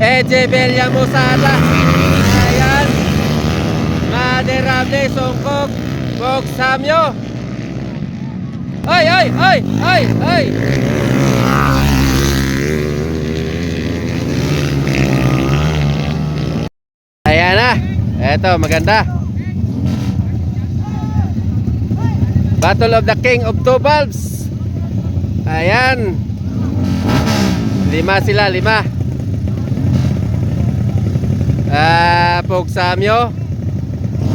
EJ Villamusada. Ayan. Maderable, Songkok, Bog Samyo. Ay, ay, ay, ay, ay. Ayan na. Eto, maganda. Battle of the King of Two Valves. Ayan. 5 sila, 5. Pog Samyo,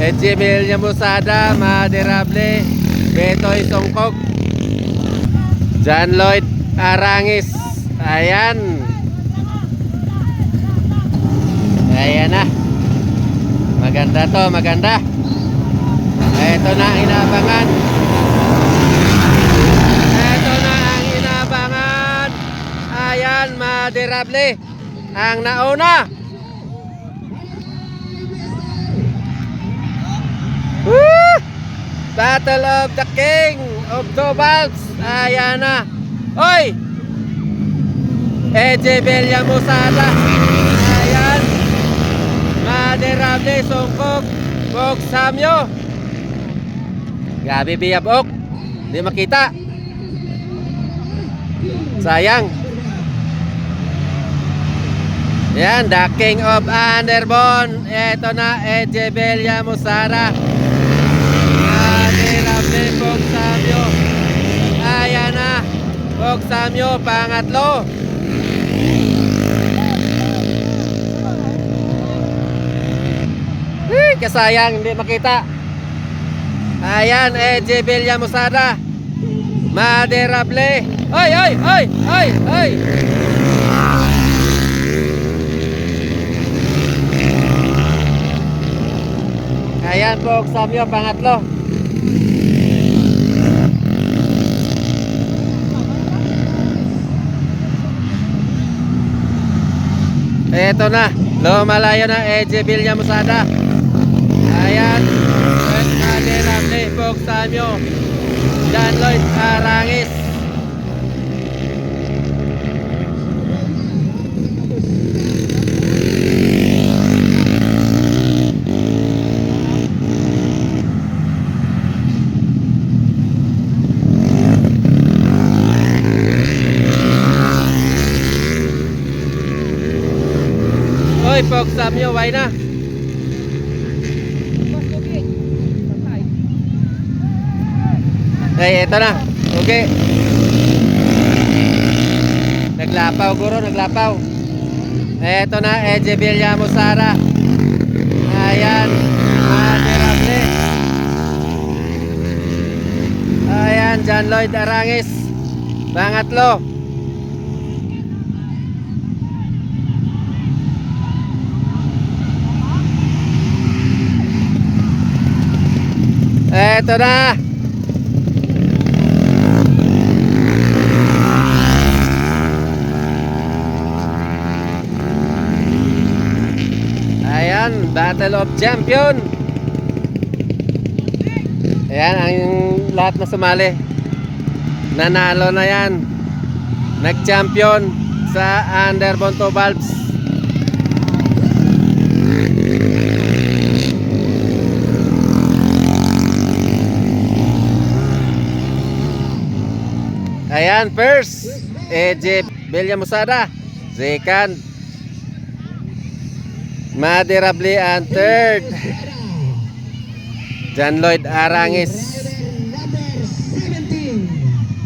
EJ Villamusada, Maderable, Betoy Songkok, John Lloyd Arangis. Ayan. Ayan na. Maganda to, maganda. Ito na ang inabangan. Ito na ang inabangan. Ayan, Maderable ang nauna. Woo! Battle of the King of Two Valves. Ayan na. Oy! EJ Villamusada. Ayan. Maderable, Songkok, Bog Samyo. Grabe biyab ok. Hindi makita. Sayang. Yan, the King of Underbone. Ito na, EJ Villamusada. Maderable, Bog Samyo. Ayan na. Bog Samyo, pangatlo. Kasayang, hindi makita. Ayan, EJ Villamusada, Maderable. Ay, ay, ay, ay, ay. Ayan po, Samyo, pangatlo. Eto na, lumalayo na EJ Villamusada. Ayan, Maderable, Bog Samyo, John Lloyd Arangis. Oy, Bog Samyo, why na? Ay, ito na. Okay. Naglapaw, guro, naglapaw. Ito na, EJ Villamusada. Ayan. Maderable. Ayan, John Lloyd Arangis. Pangatlo. Ito na. Ayan, Battle of Champion. Ayan, ang lahat na sumali. Nanalo na yan. Nag-champion sa Underbone Two Valves. Ayan, first, EJ Villamusada. Second, Maderable, and third, John Lloyd Arangis.